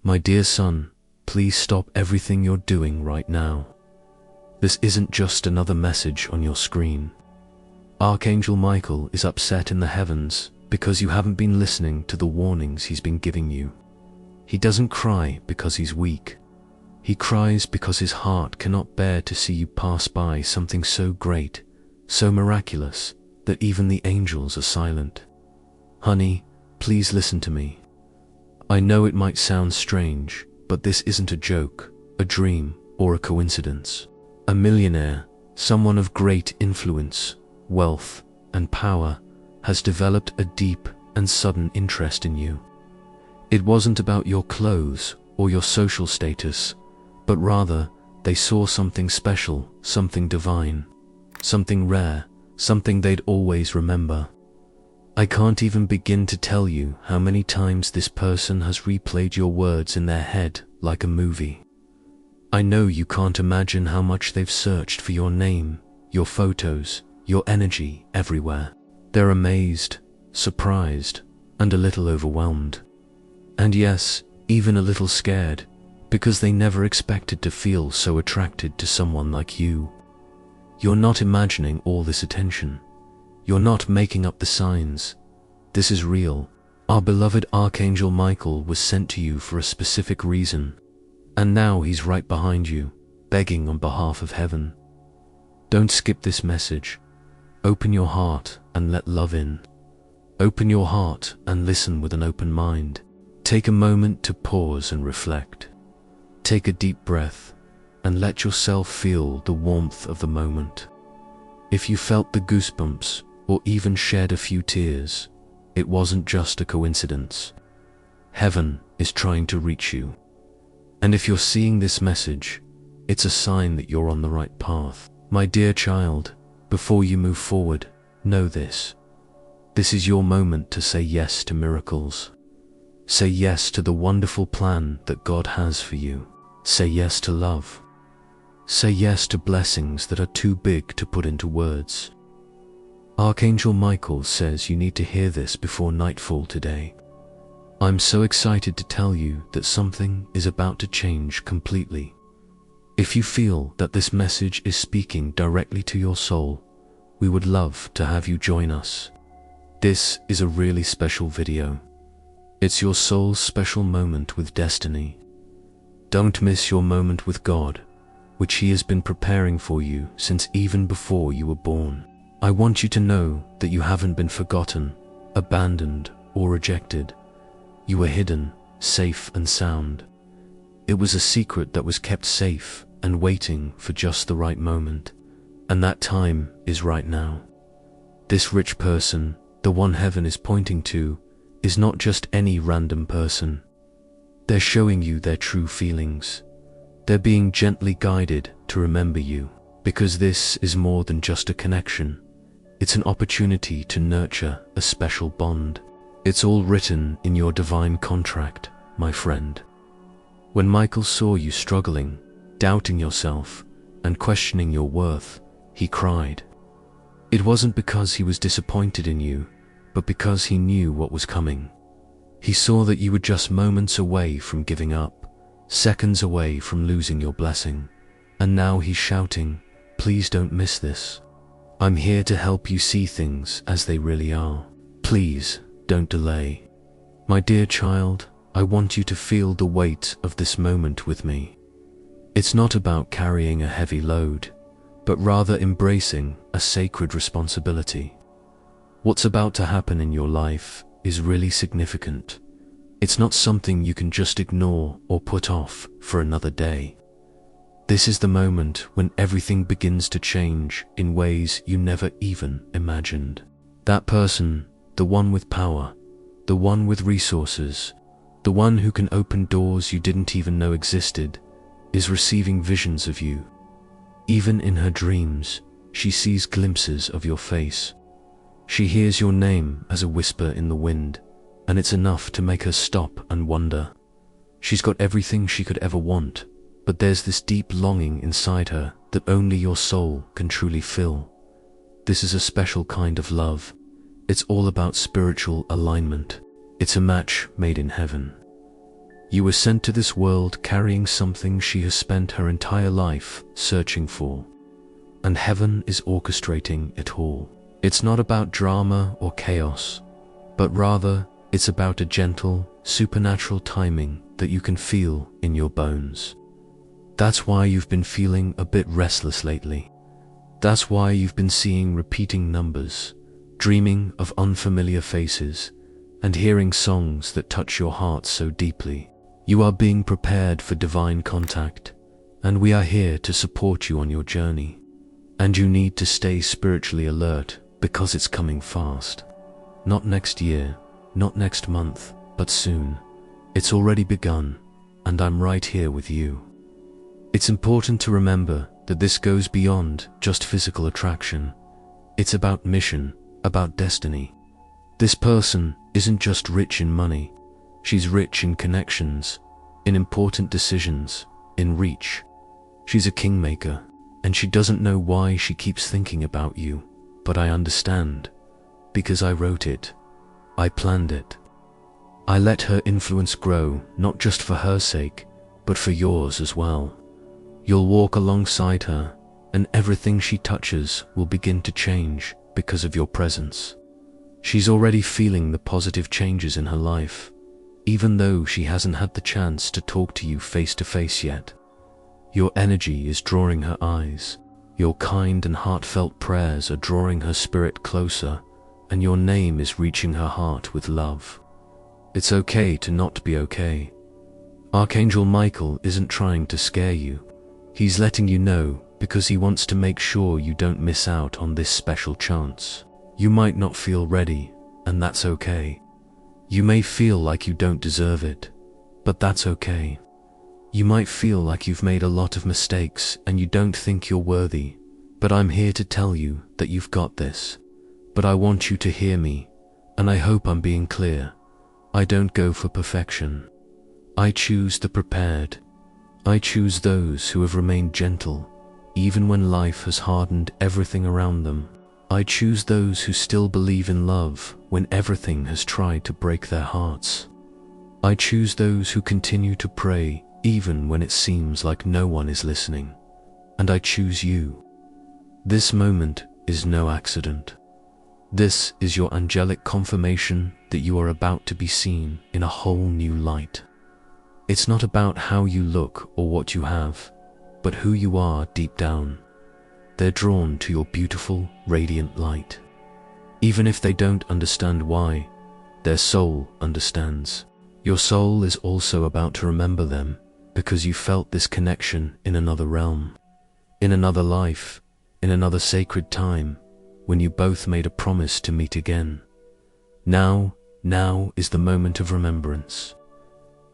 My dear son, please stop everything you're doing right now. This isn't just another message on your screen. Archangel Michael is upset in the heavens because you haven't been listening to the warnings he's been giving you. He doesn't cry because he's weak. He cries because his heart cannot bear to see you pass by something so great, so miraculous, that even the angels are silent. Honey, please listen to me. I know it might sound strange, but this isn't a joke, a dream, or a coincidence. A millionaire, someone of great influence, wealth, and power, has developed a deep and sudden interest in you. It wasn't about your clothes or your social status, but rather they saw something special, something divine, something rare, something they'd always remember. I can't even begin to tell you how many times this person has replayed your words in their head like a movie. I know you can't imagine how much they've searched for your name, your photos, your energy everywhere. They're amazed, surprised, and a little overwhelmed. And yes, even a little scared, because they never expected to feel so attracted to someone like you. You're not imagining all this attention. You're not making up the signs. This is real. Our beloved Archangel Michael was sent to you for a specific reason, and now he's right behind you, begging on behalf of heaven. Don't skip this message. Open your heart and let love in. Open your heart and listen with an open mind. Take a moment to pause and reflect. Take a deep breath and let yourself feel the warmth of the moment. If you felt the goosebumps or even shed a few tears, it wasn't just a coincidence. Heaven is trying to reach you. And if you're seeing this message, it's a sign that you're on the right path. My dear child, before you move forward, know this. This is your moment to say yes to miracles. Say yes to the wonderful plan that God has for you. Say yes to love. Say yes to blessings that are too big to put into words. Archangel Michael says you need to hear this before nightfall today. I'm so excited to tell you that something is about to change completely. If you feel that this message is speaking directly to your soul, we would love to have you join us. This is a really special video. It's your soul's special moment with destiny. Don't miss your moment with God, which He has been preparing for you since even before you were born. I want you to know that you haven't been forgotten, abandoned, or rejected. You were hidden, safe and sound. It was a secret that was kept safe and waiting for just the right moment. And that time is right now. This rich person, the one heaven is pointing to, is not just any random person. They're showing you their true feelings. They're being gently guided to remember you, because this is more than just a connection. It's an opportunity to nurture a special bond. It's all written in your divine contract, my friend. When Michael saw you struggling, doubting yourself, and questioning your worth, he cried. It wasn't because he was disappointed in you, but because he knew what was coming. He saw that you were just moments away from giving up, seconds away from losing your blessing. And now he's shouting, please don't miss this. I'm here to help you see things as they really are. Please don't delay. My dear child, I want you to feel the weight of this moment with me. It's not about carrying a heavy load, but rather embracing a sacred responsibility. What's about to happen in your life is really significant. It's not something you can just ignore or put off for another day. This is the moment when everything begins to change in ways you never even imagined. That person, the one with power, the one with resources, the one who can open doors you didn't even know existed, is receiving visions of you. Even in her dreams, she sees glimpses of your face. She hears your name as a whisper in the wind, and it's enough to make her stop and wonder. She's got everything she could ever want, but there's this deep longing inside her that only your soul can truly fill. This is a special kind of love. It's all about spiritual alignment. It's a match made in heaven. You were sent to this world carrying something she has spent her entire life searching for, and heaven is orchestrating it all. It's not about drama or chaos, but rather it's about a gentle, supernatural timing that you can feel in your bones. That's why you've been feeling a bit restless lately. That's why you've been seeing repeating numbers, dreaming of unfamiliar faces, and hearing songs that touch your heart so deeply. You are being prepared for divine contact, and we are here to support you on your journey. And you need to stay spiritually alert because it's coming fast. Not next year, not next month, but soon. It's already begun, and I'm right here with you. It's important to remember that this goes beyond just physical attraction. It's about mission, about destiny. This person isn't just rich in money. She's rich in connections, in important decisions, in reach. She's a kingmaker, and she doesn't know why she keeps thinking about you, but I understand, because I wrote it. I planned it. I let her influence grow, not just for her sake, but for yours as well. You'll walk alongside her, and everything she touches will begin to change because of your presence. She's already feeling the positive changes in her life, even though she hasn't had the chance to talk to you face to face yet. Your energy is drawing her eyes. Your kind and heartfelt prayers are drawing her spirit closer, and your name is reaching her heart with love. It's okay to not be okay. Archangel Michael isn't trying to scare you. He's letting you know because he wants to make sure you don't miss out on this special chance. You might not feel ready, and that's okay. You may feel like you don't deserve it, but that's okay. You might feel like you've made a lot of mistakes and you don't think you're worthy, but I'm here to tell you that you've got this. But I want you to hear me, and I hope I'm being clear. I don't go for perfection. I choose the prepared. I choose those who have remained gentle, even when life has hardened everything around them. I choose those who still believe in love when everything has tried to break their hearts. I choose those who continue to pray even when it seems like no one is listening. And I choose you. This moment is no accident. This is your angelic confirmation that you are about to be seen in a whole new light. It's not about how you look or what you have, but who you are deep down. They're drawn to your beautiful, radiant light. Even if they don't understand why, their soul understands. Your soul is also about to remember them because you felt this connection in another realm, in another life, in another sacred time, when you both made a promise to meet again. Now is the moment of remembrance.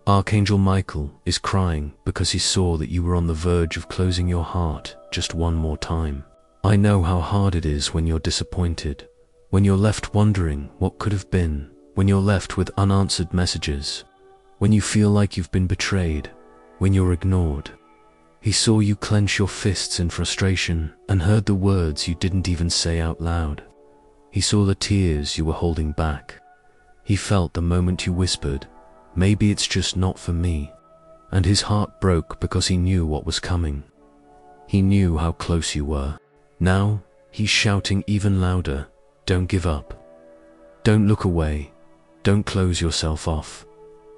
Archangel Michael is crying because he saw that you were on the verge of closing your heart just one more time. I know how hard it is when you're disappointed, when you're left wondering what could have been, when you're left with unanswered messages, when you feel like you've been betrayed, when you're ignored. He saw you clench your fists in frustration and heard the words you didn't even say out loud. He saw the tears you were holding back. He felt the moment you whispered, "Maybe it's just not for me," and his heart broke because he knew what was coming. He knew how close you were. Now, he's shouting even louder, "Don't give up. Don't look away. Don't close yourself off.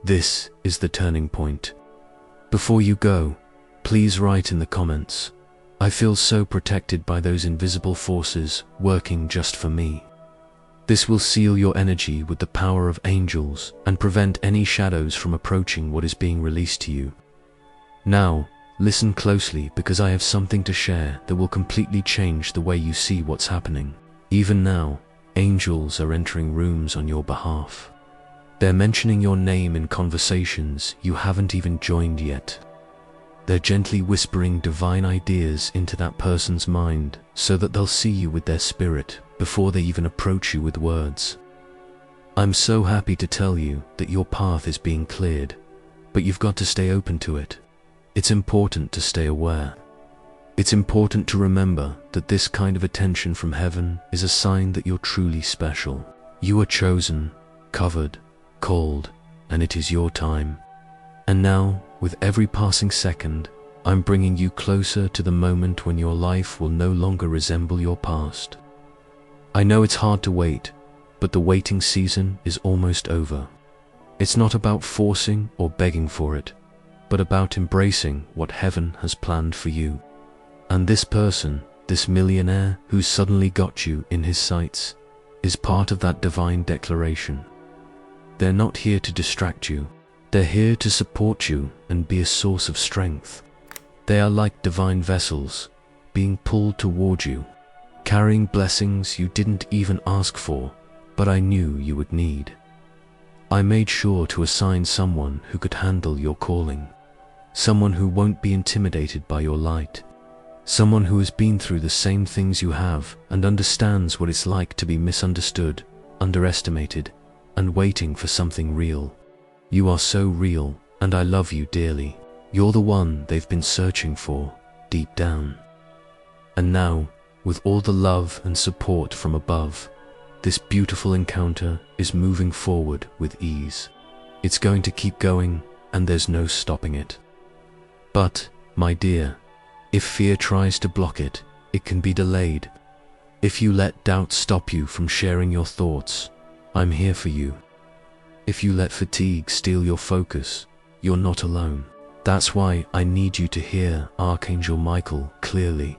This is the turning point." Before you go, please write in the comments, "I feel so protected by those invisible forces working just for me." This will seal your energy with the power of angels and prevent any shadows from approaching what is being released to you. Now, listen closely because I have something to share that will completely change the way you see what's happening. Even now, angels are entering rooms on your behalf. They're mentioning your name in conversations you haven't even joined yet. They're gently whispering divine ideas into that person's mind so that they'll see you with their spirit before they even approach you with words. I'm so happy to tell you that your path is being cleared, but you've got to stay open to it. It's important to stay aware. It's important to remember that this kind of attention from heaven is a sign that you're truly special. You are chosen, covered, called, and it is your time. And now, with every passing second, I'm bringing you closer to the moment when your life will no longer resemble your past. I know it's hard to wait, but the waiting season is almost over. It's not about forcing or begging for it, but about embracing what heaven has planned for you. And this person, this millionaire who's suddenly got you in his sights, is part of that divine declaration. They're not here to distract you. They're here to support you and be a source of strength. They are like divine vessels, being pulled toward you, carrying blessings you didn't even ask for, but I knew you would need. I made sure to assign someone who could handle your calling, someone who won't be intimidated by your light, someone who has been through the same things you have and understands what it's like to be misunderstood, underestimated, and waiting for something real. You are so real, and I love you dearly. You're the one they've been searching for, deep down. And now, with all the love and support from above, this beautiful encounter is moving forward with ease. It's going to keep going, and there's no stopping it. But, my dear, if fear tries to block it, it can be delayed. If you let doubt stop you from sharing your thoughts, I'm here for you. If you let fatigue steal your focus, you're not alone. That's why I need you to hear Archangel Michael clearly.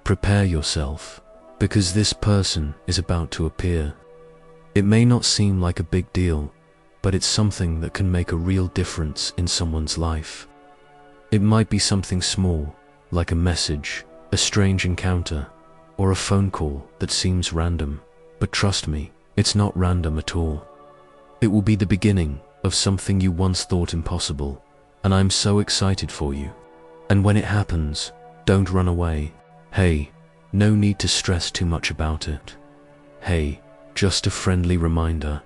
Prepare yourself, because this person is about to appear. It may not seem like a big deal, but it's something that can make a real difference in someone's life. It might be something small, like a message, a strange encounter, or a phone call that seems random, but trust me, it's not random at all. It will be the beginning of something you once thought impossible, and I'm so excited for you. And when it happens, don't run away. Hey, no need to stress too much about it. Hey, just a friendly reminder.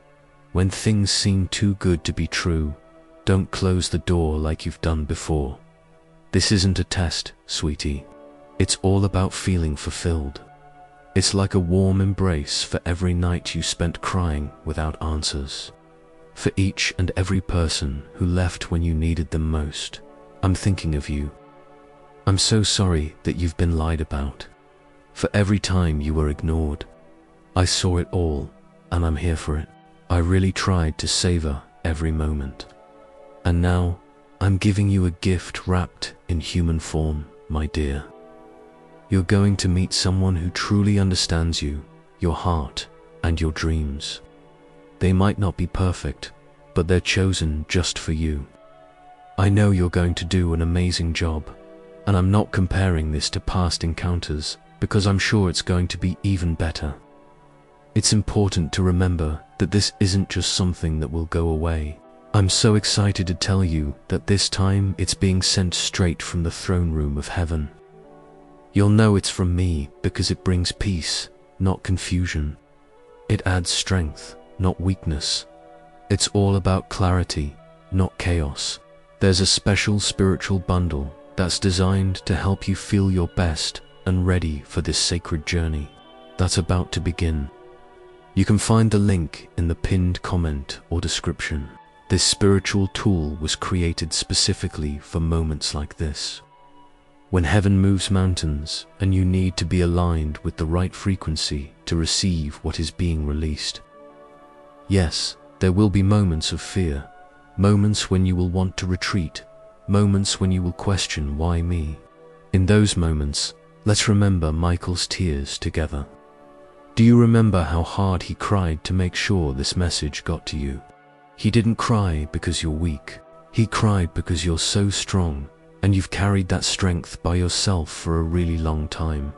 When things seem too good to be true, don't close the door like you've done before. This isn't a test, sweetie. It's all about feeling fulfilled. It's like a warm embrace for every night you spent crying without answers. For each and every person who left when you needed them most, I'm thinking of you. I'm so sorry that you've been lied about. For every time you were ignored, I saw it all, and I'm here for it. I really tried to savor every moment. And now, I'm giving you a gift wrapped in human form, my dear. You're going to meet someone who truly understands you, your heart, and your dreams. They might not be perfect, but they're chosen just for you. I know you're going to do an amazing job, and I'm not comparing this to past encounters because I'm sure it's going to be even better. It's important to remember that this isn't just something that will go away. I'm so excited to tell you that this time it's being sent straight from the throne room of heaven. You'll know it's from me because it brings peace, not confusion. It adds strength, not weakness. It's all about clarity, not chaos. There's a special spiritual bundle that's designed to help you feel your best and ready for this sacred journey that's about to begin. You can find the link in the pinned comment or description. This spiritual tool was created specifically for moments like this, when heaven moves mountains and you need to be aligned with the right frequency to receive what is being released. Yes, there will be moments of fear, moments when you will want to retreat, moments when you will question why me. In those moments, let's remember Michael's tears together. Do you remember how hard he cried to make sure this message got to you? He didn't cry because you're weak. He cried because you're so strong, and you've carried that strength by yourself for a really long time.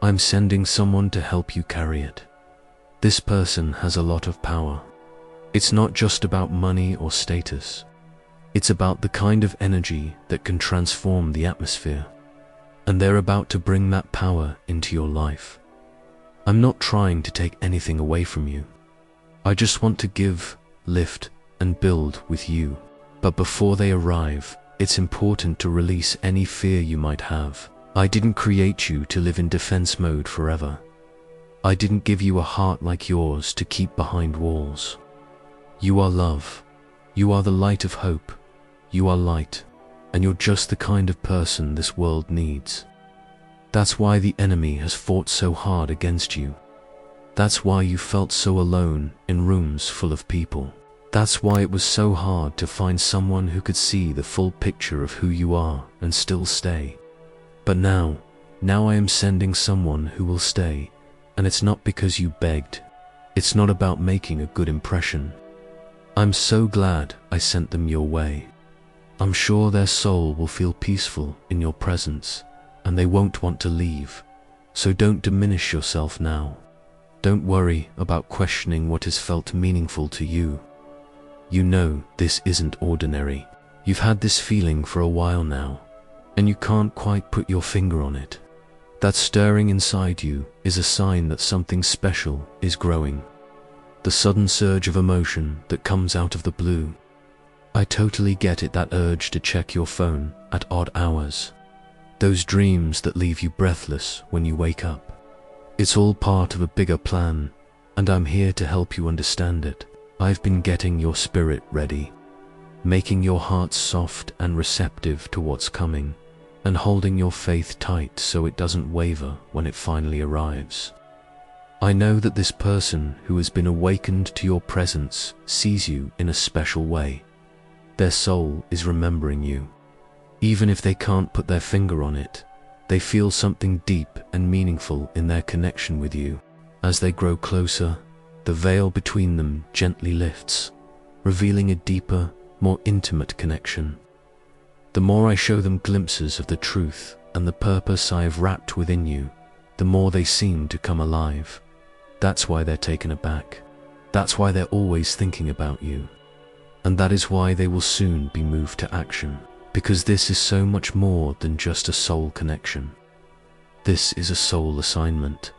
I'm sending someone to help you carry it. This person has a lot of power. It's not just about money or status. It's about the kind of energy that can transform the atmosphere. And they're about to bring that power into your life. I'm not trying to take anything away from you. I just want to give, lift, and build with you. But before they arrive, it's important to release any fear you might have. I didn't create you to live in defense mode forever. I didn't give you a heart like yours to keep behind walls. You are love. You are the light of hope. You are light, and you're just the kind of person this world needs. That's why the enemy has fought so hard against you. That's why you felt so alone in rooms full of people. That's why it was so hard to find someone who could see the full picture of who you are and still stay. But now I am sending someone who will stay, and it's not because you begged. It's not about making a good impression. I'm so glad I sent them your way. I'm sure their soul will feel peaceful in your presence, and they won't want to leave. So don't diminish yourself now. Don't worry about questioning what has felt meaningful to you. You know this isn't ordinary. You've had this feeling for a while now, and you can't quite put your finger on it. That stirring inside you is a sign that something special is growing. The sudden surge of emotion that comes out of the blue. I totally get it, that urge to check your phone at odd hours. Those dreams that leave you breathless when you wake up. It's all part of a bigger plan, and I'm here to help you understand it. I've been getting your spirit ready, making your heart soft and receptive to what's coming, and holding your faith tight so it doesn't waver when it finally arrives. I know that this person who has been awakened to your presence sees you in a special way. Their soul is remembering you. Even if they can't put their finger on it, they feel something deep and meaningful in their connection with you. As they grow closer, the veil between them gently lifts, revealing a deeper, more intimate connection. The more I show them glimpses of the truth and the purpose I have wrapped within you, the more they seem to come alive. That's why they're taken aback. That's why they're always thinking about you. And that is why they will soon be moved to action. Because this is so much more than just a soul connection. This is a soul assignment,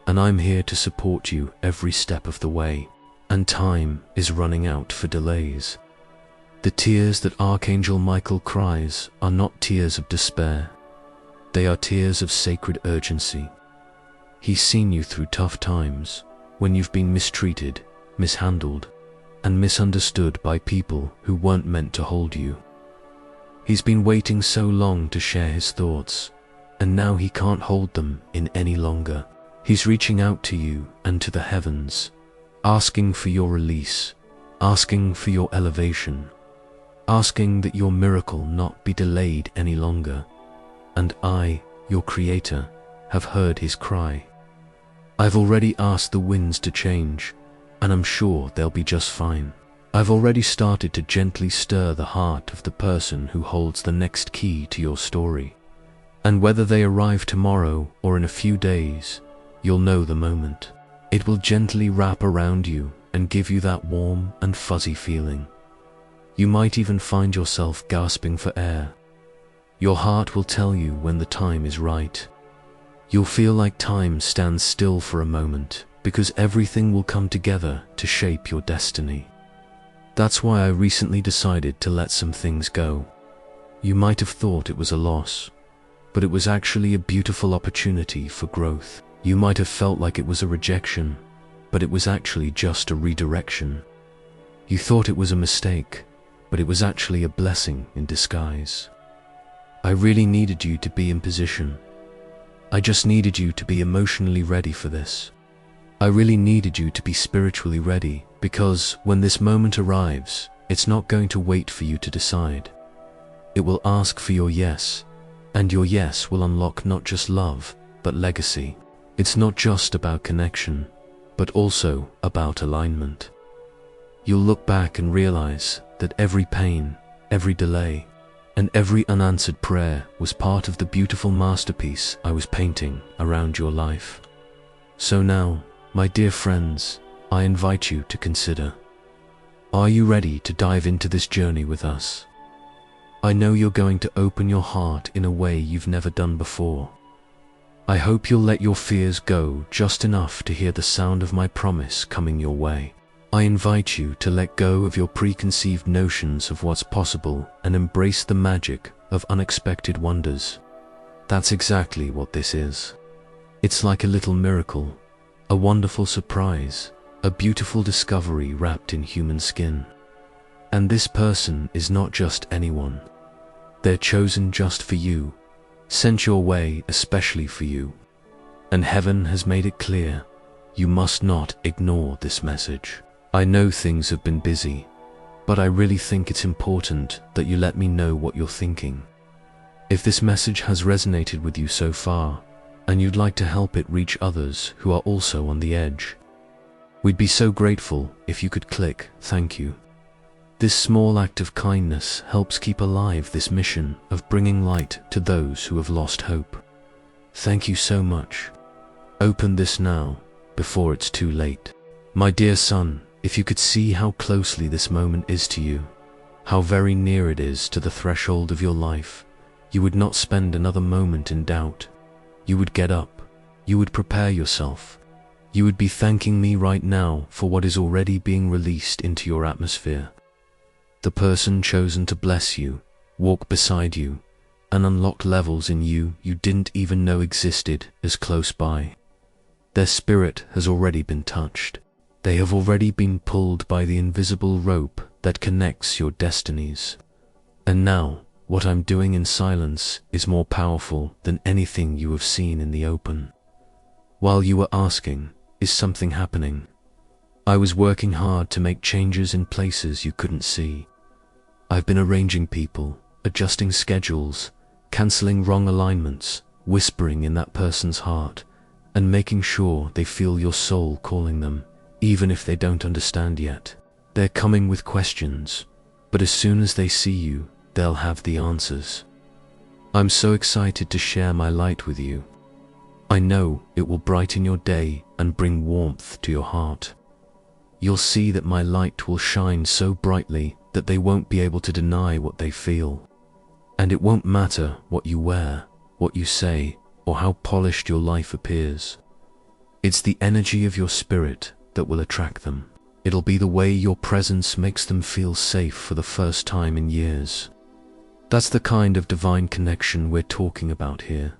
and I'm here to support you every step of the way, and time is running out for delays. The tears that Archangel Michael cries are not tears of despair. They are tears of sacred urgency. He's seen you through tough times, when you've been mistreated, mishandled, and misunderstood by people who weren't meant to hold you. He's been waiting so long to share his thoughts, and now he can't hold them in any longer. He's reaching out to you and to the heavens, asking for your release, asking for your elevation, asking that your miracle not be delayed any longer. And I, your creator, have heard his cry. I've already asked the winds to change, and I'm sure they'll be just fine. I've already started to gently stir the heart of the person who holds the next key to your story. And whether they arrive tomorrow or in a few days, you'll know the moment. It will gently wrap around you and give you that warm and fuzzy feeling. You might even find yourself gasping for air. Your heart will tell you when the time is right. You'll feel like time stands still for a moment, because everything will come together to shape your destiny. That's why I recently decided to let some things go. You might have thought it was a loss, but it was actually a beautiful opportunity for growth. You might have felt like it was a rejection, but it was actually just a redirection. You thought it was a mistake, but it was actually a blessing in disguise. I really needed you to be in position. I just needed you to be emotionally ready for this. I really needed you to be spiritually ready, because when this moment arrives, it's not going to wait for you to decide. It will ask for your yes, and your yes will unlock not just love, but legacy. It's not just about connection, but also about alignment. You'll look back and realize that every pain, every delay, and every unanswered prayer was part of the beautiful masterpiece I was painting around your life. So now, my dear friends, I invite you to consider. Are you ready to dive into this journey with us? I know you're going to open your heart in a way you've never done before. I hope you'll let your fears go just enough to hear the sound of my promise coming your way. I invite you to let go of your preconceived notions of what's possible and embrace the magic of unexpected wonders. That's exactly what this is. It's like a little miracle, a wonderful surprise, a beautiful discovery wrapped in human skin. And this person is not just anyone. They're chosen just for you, sent your way especially for you. And heaven has made it clear, you must not ignore this message. I know things have been busy, but I really think it's important that you let me know what you're thinking. If this message has resonated with you so far, and you'd like to help it reach others who are also on the edge, we'd be so grateful if you could click "Thank you." This small act of kindness helps keep alive this mission of bringing light to those who have lost hope. Thank you so much. Open this now, before it's too late. My dear son, if you could see how closely this moment is to you, how very near it is to the threshold of your life, you would not spend another moment in doubt. You would get up. You would prepare yourself. You would be thanking me right now for what is already being released into your atmosphere. The person chosen to bless you, walk beside you, and unlock levels in you you didn't even know existed is close by. Their spirit has already been touched. They have already been pulled by the invisible rope that connects your destinies. And now, what I'm doing in silence is more powerful than anything you have seen in the open. While you were asking, is something happening? I was working hard to make changes in places you couldn't see. I've been arranging people, adjusting schedules, cancelling wrong alignments, whispering in that person's heart, and making sure they feel your soul calling them, even if they don't understand yet. They're coming with questions, but as soon as they see you, they'll have the answers. I'm so excited to share my light with you. I know it will brighten your day and bring warmth to your heart. You'll see that my light will shine so brightly that they won't be able to deny what they feel. And it won't matter what you wear, what you say, or how polished your life appears. It's the energy of your spirit that will attract them. It'll be the way your presence makes them feel safe for the first time in years. That's the kind of divine connection we're talking about here.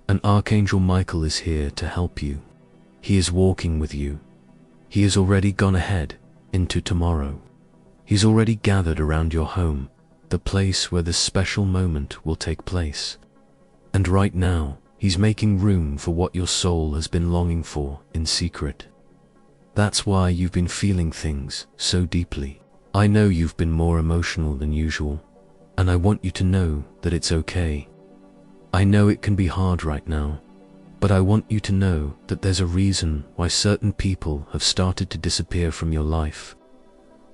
And Archangel Michael is here to help you. He is walking with you. He has already gone ahead into tomorrow. He's already gathered around your home, the place where this special moment will take place. And right now, he's making room for what your soul has been longing for in secret. That's why you've been feeling things so deeply. I know you've been more emotional than usual, and I want you to know that it's okay. I know it can be hard right now, but I want you to know that there's a reason why certain people have started to disappear from your life.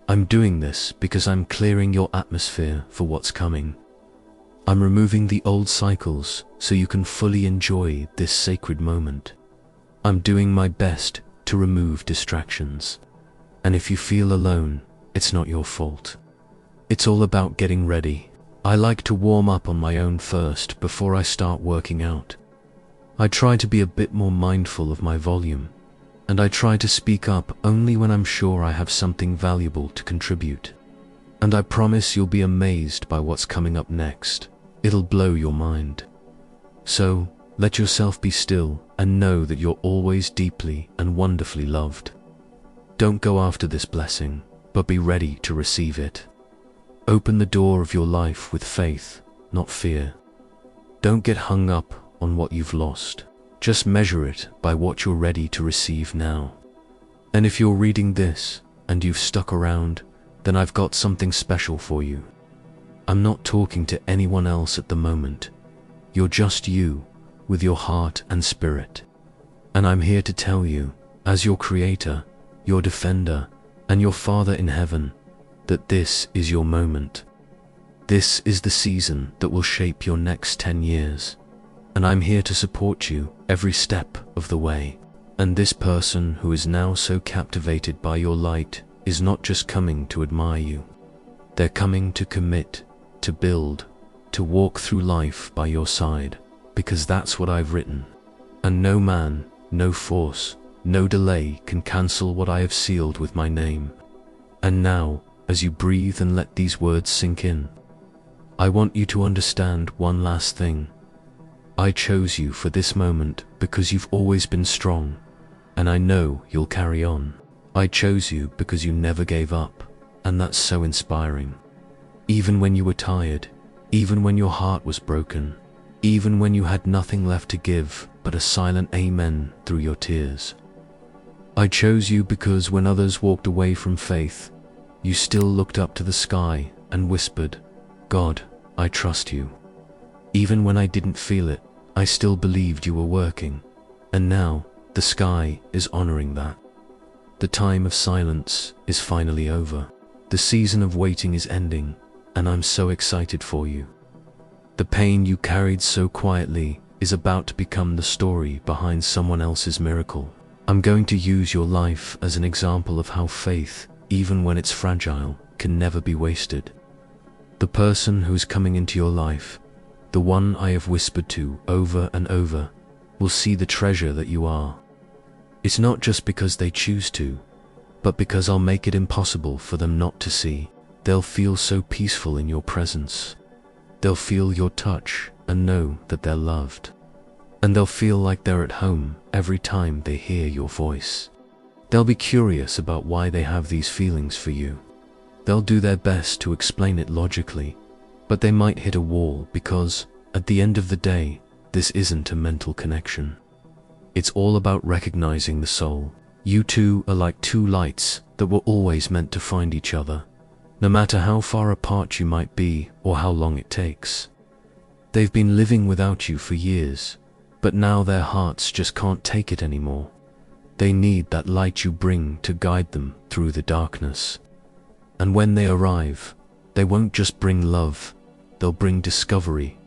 I'm doing this because I'm clearing your atmosphere for what's coming. I'm removing the old cycles so you can fully enjoy this sacred moment. I'm doing my best to remove distractions. And if you feel alone, it's not your fault. It's all about getting ready. I like to warm up on my own first before I start working out. I try to be a bit more mindful of my volume, and I try to speak up only when I'm sure I have something valuable to contribute. And I promise you'll be amazed by what's coming up next. It'll blow your mind. So, let yourself be still and know that you're always deeply and wonderfully loved. Don't go after this blessing, but be ready to receive it. Open the door of your life with faith, not fear. Don't get hung up on what you've lost. Just measure it by what you're ready to receive now. And if you're reading this and you've stuck around, then I've got something special for you. I'm not talking to anyone else at the moment. You're just you, with your heart and spirit. And I'm here to tell you, as your creator, your defender, and your Father in heaven, that this is your moment. This is the season that will shape your next 10 years. And I'm here to support you every step of the way. And this person who is now so captivated by your light is not just coming to admire you. They're coming to commit, to build, to walk through life by your side, because that's what I've written. And no man, no force, no delay can cancel what I have sealed with my name. And now, as you breathe and let these words sink in, I want you to understand one last thing. I chose you for this moment because you've always been strong, and I know you'll carry on. I chose you because you never gave up, and that's so inspiring. Even when you were tired, even when your heart was broken, even when you had nothing left to give but a silent amen through your tears. I chose you because when others walked away from faith, you still looked up to the sky and whispered, "God, I trust you." Even when I didn't feel it, I still believed you were working, and now the sky is honoring that. The time of silence is finally over. The season of waiting is ending, and I'm so excited for you. The pain you carried so quietly is about to become the story behind someone else's miracle. I'm going to use your life as an example of how faith, even when it's fragile, can never be wasted. The person who's coming into your life, the one I have whispered to over and over, will see the treasure that you are. It's not just because they choose to, but because I'll make it impossible for them not to see. They'll feel so peaceful in your presence. They'll feel your touch and know that they're loved. And they'll feel like they're at home every time they hear your voice. They'll be curious about why they have these feelings for you. They'll do their best to explain it logically, but they might hit a wall because, at the end of the day, this isn't a mental connection. It's all about recognizing the soul. You two are like two lights that were always meant to find each other, no matter how far apart you might be or how long it takes. They've been living without you for years, but now their hearts just can't take it anymore. They need that light you bring to guide them through the darkness. And when they arrive, they won't just bring love, they'll bring discovery,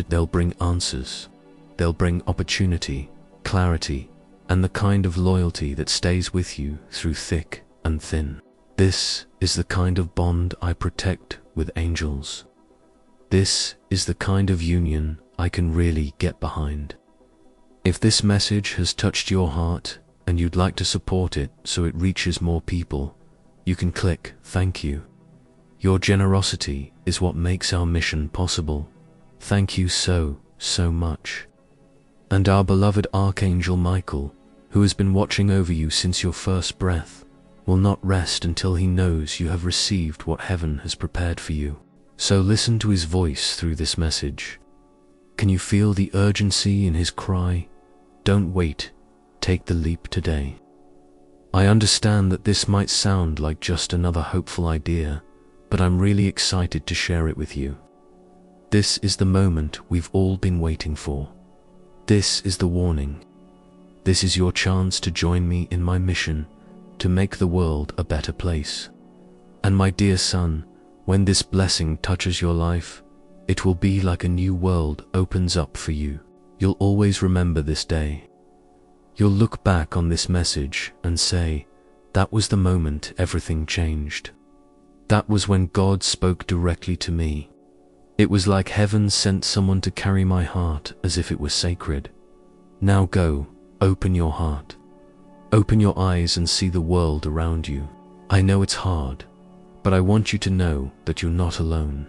they'll bring answers, they'll bring opportunity, clarity, and the kind of loyalty that stays with you through thick and thin. This is the kind of bond I protect with angels. This is the kind of union I can really get behind. If this message has touched your heart and you'd like to support it so it reaches more people, you can click "Thank you." Your generosity is what makes our mission possible. Thank you so much. And our beloved Archangel Michael, who has been watching over you since your first breath, will not rest until he knows you have received what heaven has prepared for you. So listen to his voice through this message. Can you feel the urgency in his cry? Don't wait, take the leap today. I understand that this might sound like just another hopeful idea, but I'm really excited to share it with you. This is the moment we've all been waiting for. This is the warning. This is your chance to join me in my mission to make the world a better place. And my dear son, when this blessing touches your life, it will be like a new world opens up for you. You'll always remember this day. You'll look back on this message and say, that was the moment everything changed. That was when God spoke directly to me. It was like heaven sent someone to carry my heart as if it were sacred. Now go, open your heart. Open your eyes and see the world around you. I know it's hard, but I want you to know that you're not alone.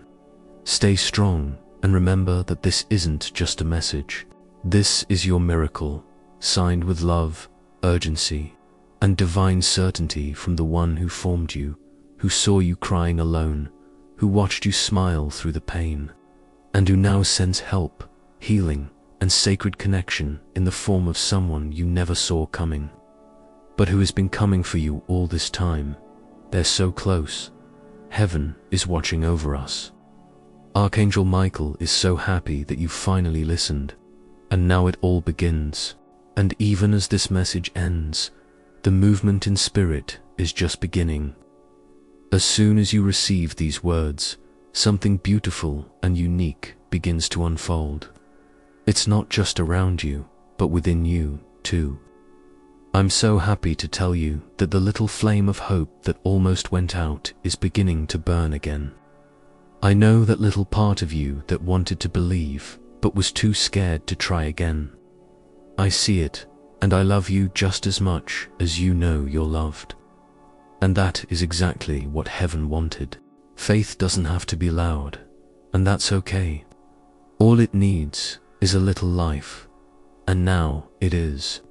Stay strong and remember that this isn't just a message. This is your miracle, signed with love, urgency, and divine certainty from the one who formed you, who saw you crying alone, who watched you smile through the pain, and who now sends help, healing, and sacred connection in the form of someone you never saw coming, but who has been coming for you all this time. They're so close. Heaven is watching over us. Archangel Michael is so happy that you finally listened, and now it all begins. And even as this message ends, the movement in spirit is just beginning. As soon as you receive these words, something beautiful and unique begins to unfold. It's not just around you, but within you too. I'm so happy to tell you that the little flame of hope that almost went out is beginning to burn again. I know that little part of you that wanted to believe, but was too scared to try again. I see it, and I love you just as much as you know you're loved. And that is exactly what heaven wanted. Faith doesn't have to be loud, and that's okay. All it needs is a little life, and now it is.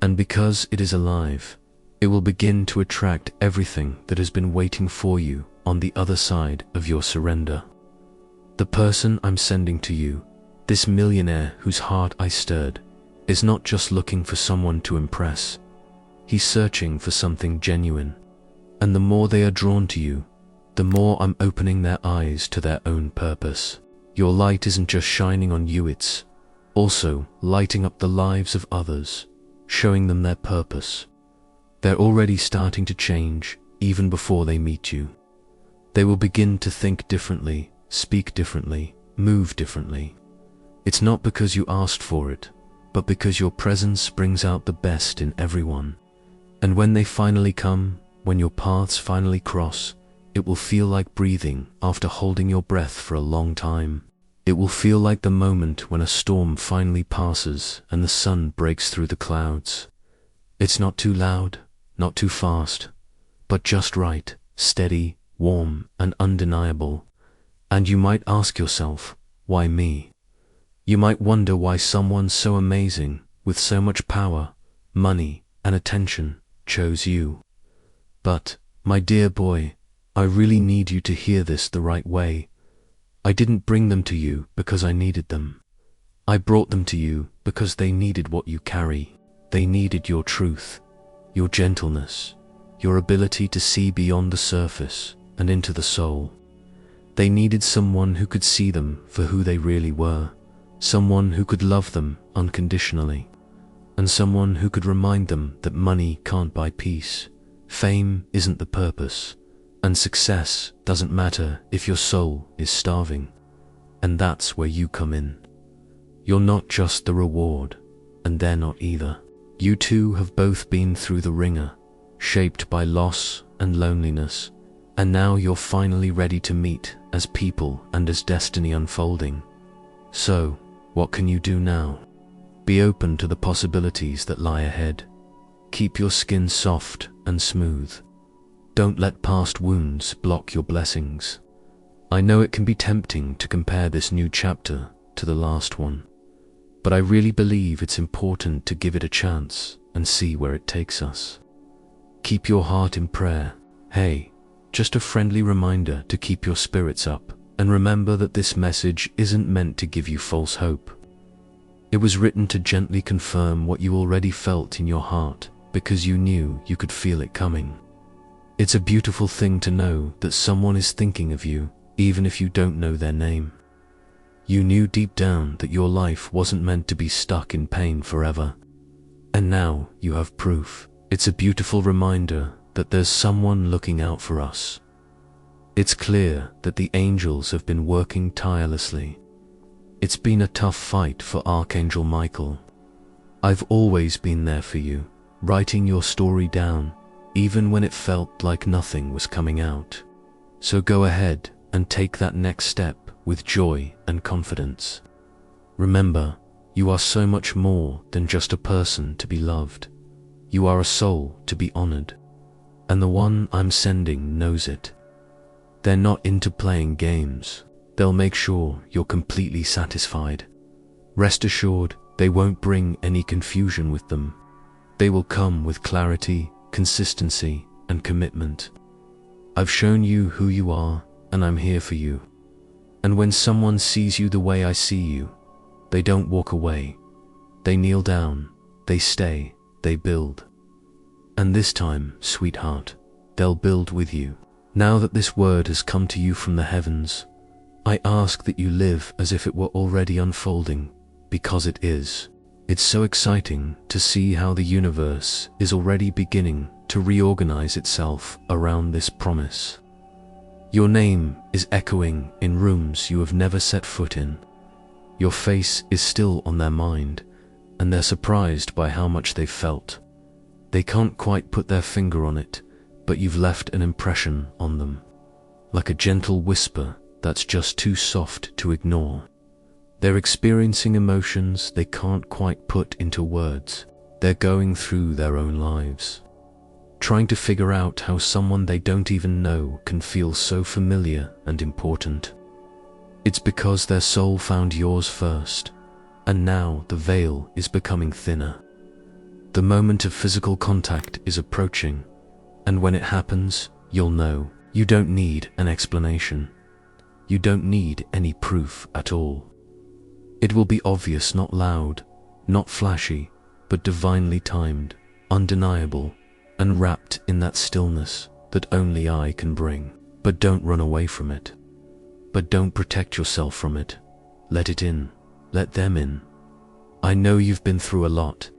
And because it is alive, It will begin to attract everything that has been waiting for you on the other side of your surrender. The person I'm sending to you, this millionaire whose heart I stirred, is not just looking for someone to impress. He's searching for something genuine. And the more they are drawn to you, the more I'm opening their eyes to their own purpose. Your light isn't just shining on you, it's also lighting up the lives of others, showing them their purpose. They're already starting to change even before they meet you. They will begin to think differently, speak differently, move differently. It's not because you asked for it, but because your presence brings out the best in everyone. And when they finally come, when your paths finally cross, it will feel like breathing after holding your breath for a long time. It will feel like the moment when a storm finally passes and the sun breaks through the clouds. It's not too loud, not too fast, but just right, steady, warm, and undeniable. And you might ask yourself, why me? You might wonder why someone so amazing, with so much power, money, and attention, chose you. But, my dear boy, I really need you to hear this the right way. I didn't bring them to you because I needed them. I brought them to you because they needed what you carry. They needed your truth, your gentleness, your ability to see beyond the surface and into the soul. They needed someone who could see them for who they really were, someone who could love them unconditionally, and someone who could remind them that money can't buy peace, fame isn't the purpose, and success doesn't matter if your soul is starving. And that's where you come in. You're not just the reward, and they're not either. You two have both been through the ringer, shaped by loss and loneliness, and now you're finally ready to meet as people and as destiny unfolding. So, what can you do now? Be open to the possibilities that lie ahead. Keep your skin soft and smooth. Don't let past wounds block your blessings. I know it can be tempting to compare this new chapter to the last one, but I really believe it's important to give it a chance and see where it takes us. Keep your heart in prayer. Hey, just a friendly reminder to keep your spirits up, and remember that this message isn't meant to give you false hope. It was written to gently confirm what you already felt in your heart, because you knew you could feel it coming. It's a beautiful thing to know that someone is thinking of you, even if you don't know their name. You knew deep down that your life wasn't meant to be stuck in pain forever. And now you have proof. It's a beautiful reminder that there's someone looking out for us. It's clear that the angels have been working tirelessly. It's been a tough fight for Archangel Michael. I've always been there for you, writing your story down, even when it felt like nothing was coming out. So go ahead and take that next step with joy and confidence. Remember, you are so much more than just a person to be loved. You are a soul to be honored. And the one I'm sending knows it. They're not into playing games. They'll make sure you're completely satisfied. Rest assured, they won't bring any confusion with them. They will come with clarity, consistency, and commitment. I've shown you who you are, and I'm here for you. And when someone sees you the way I see you, they don't walk away. They kneel down, they stay, they build. And this time, sweetheart, they'll build with you. Now that this word has come to you from the heavens, I ask that you live as if it were already unfolding, because it is. It's so exciting to see how the universe is already beginning to reorganize itself around this promise. Your name is echoing in rooms you have never set foot in. Your face is still on their mind, and they're surprised by how much they've felt. They can't quite put their finger on it, but you've left an impression on them, like a gentle whisper that's just too soft to ignore. They're experiencing emotions they can't quite put into words. They're going through their own lives, trying to figure out how someone they don't even know can feel so familiar and important. It's because their soul found yours first, and now the veil is becoming thinner. The moment of physical contact is approaching, and when it happens, you'll know. You don't need an explanation. You don't need any proof at all. It will be obvious, not loud, not flashy, but divinely timed, undeniable, and wrapped in that stillness that only I can bring. But don't run away from it. But don't protect yourself from it. Let it in. Let them in. I know you've been through a lot.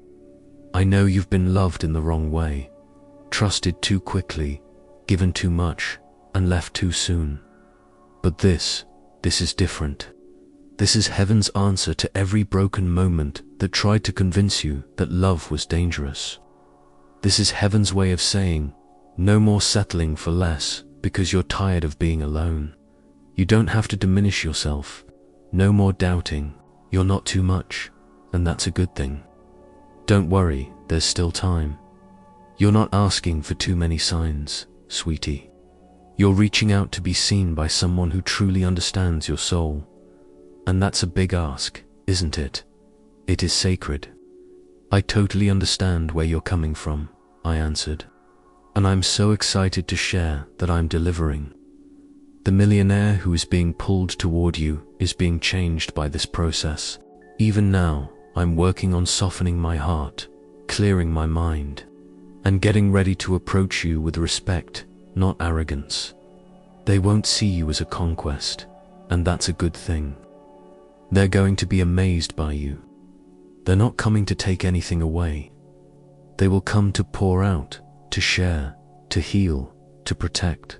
I know you've been loved in the wrong way, trusted too quickly, given too much, and left too soon. But this is different. This is heaven's answer to every broken moment that tried to convince you that love was dangerous. This is heaven's way of saying, no more settling for less because you're tired of being alone. You don't have to diminish yourself. No more doubting. You're not too much, and that's a good thing. Don't worry, there's still time. You're not asking for too many signs, sweetie. You're reaching out to be seen by someone who truly understands your soul. And that's a big ask, isn't it? It is sacred. I totally understand where you're coming from, I answered. And I'm so excited to share that I'm delivering. The millionaire who is being pulled toward you is being changed by this process. Even now, I'm working on softening my heart, clearing my mind, and getting ready to approach you with respect, not arrogance. They won't see you as a conquest, and that's a good thing. They're going to be amazed by you. They're not coming to take anything away. They will come to pour out, to share, to heal, to protect.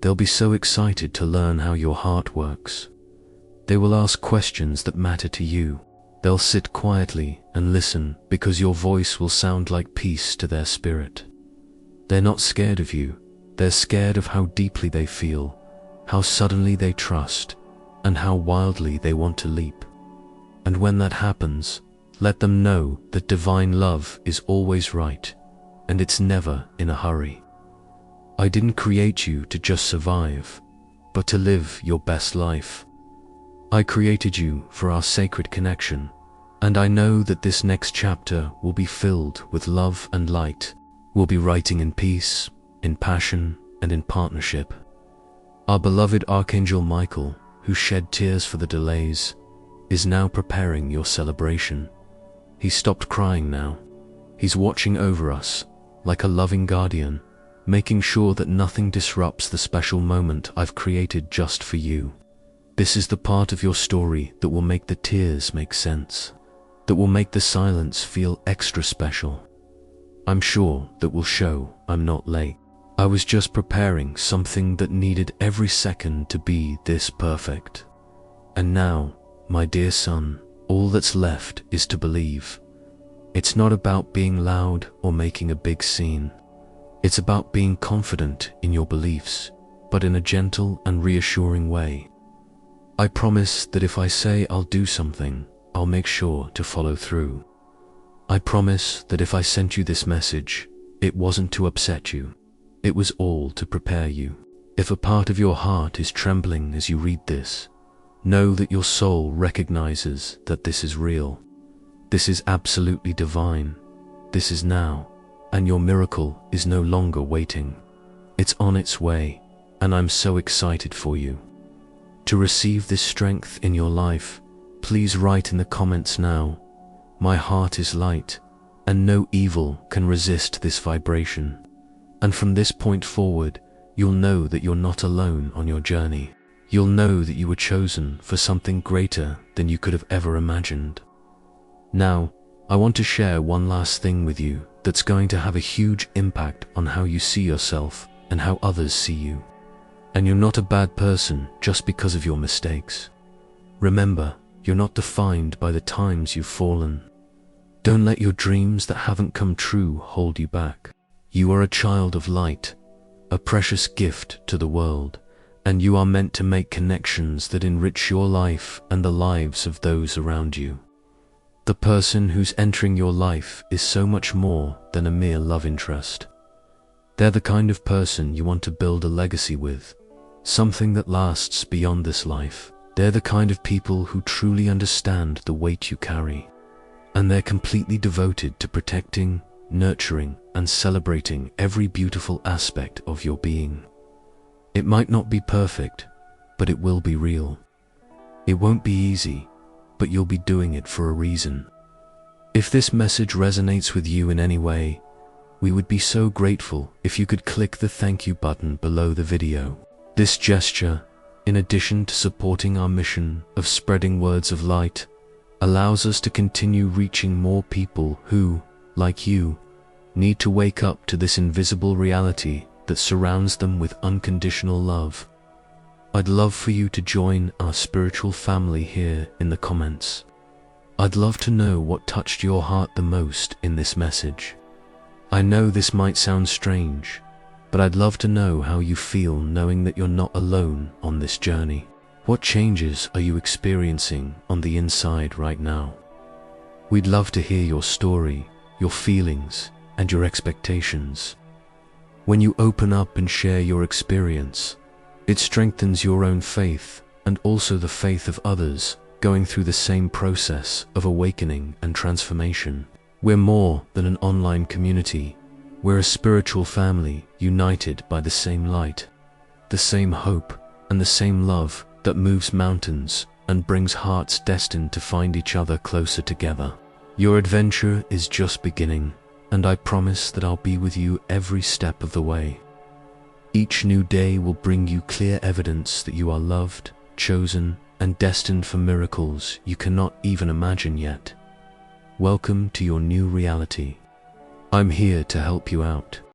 They'll be so excited to learn how your heart works. They will ask questions that matter to you. They'll sit quietly and listen because your voice will sound like peace to their spirit. They're not scared of you. They're scared of how deeply they feel, how suddenly they trust, and how wildly they want to leap. And when that happens, let them know that divine love is always right, and it's never in a hurry. I didn't create you to just survive, but to live your best life. I created you for our sacred connection, and I know that this next chapter will be filled with love and light. We'll be writing in peace, in passion, and in partnership. Our beloved Archangel Michael, who shed tears for the delays, is now preparing your celebration. He's stopped crying now. He's watching over us, like a loving guardian, making sure that nothing disrupts the special moment I've created just for you. This is the part of your story that will make the tears make sense, that will make the silence feel extra special. I'm sure that will show I'm not late. I was just preparing something that needed every second to be this perfect. And now, my dear son, all that's left is to believe. It's not about being loud or making a big scene. It's about being confident in your beliefs, but in a gentle and reassuring way. I promise that if I say I'll do something, I'll make sure to follow through. I promise that if I sent you this message, it wasn't to upset you. It was all to prepare you. If a part of your heart is trembling as you read this, know that your soul recognizes that this is real. This is absolutely divine. This is now, and your miracle is no longer waiting. It's on its way, and I'm so excited for you. To receive this strength in your life, please write in the comments now, "My heart is light, and no evil can resist this vibration." And from this point forward, you'll know that you're not alone on your journey. You'll know that you were chosen for something greater than you could have ever imagined. Now, I want to share one last thing with you that's going to have a huge impact on how you see yourself and how others see you. And you're not a bad person just because of your mistakes. Remember, you're not defined by the times you've fallen. Don't let your dreams that haven't come true hold you back. You are a child of light, a precious gift to the world, and you are meant to make connections that enrich your life and the lives of those around you. The person who's entering your life is so much more than a mere love interest. They're the kind of person you want to build a legacy with, something that lasts beyond this life. They're the kind of people who truly understand the weight you carry. and they're completely devoted to protecting, nurturing, and celebrating every beautiful aspect of your being. It might not be perfect, but it will be real. It won't be easy, but you'll be doing it for a reason. If this message resonates with you in any way, we would be so grateful if you could click the thank you button below the video. This gesture, in addition to supporting our mission of spreading words of light, allows us to continue reaching more people who, like you, need to wake up to this invisible reality that surrounds them with unconditional love. I'd love for you to join our spiritual family here in the comments. I'd love to know what touched your heart the most in this message. I know this might sound strange, but I'd love to know how you feel knowing that you're not alone on this journey. What changes are you experiencing on the inside right now? We'd love to hear your story, your feelings, and your expectations. When you open up and share your experience, it strengthens your own faith and also the faith of others going through the same process of awakening and transformation. We're more than an online community. We're a spiritual family united by the same light, the same hope, and the same love that moves mountains and brings hearts destined to find each other closer together. Your adventure is just beginning, and I promise that I'll be with you every step of the way. Each new day will bring you clear evidence that you are loved, chosen, and destined for miracles you cannot even imagine yet. Welcome to your new reality. I'm here to help you out.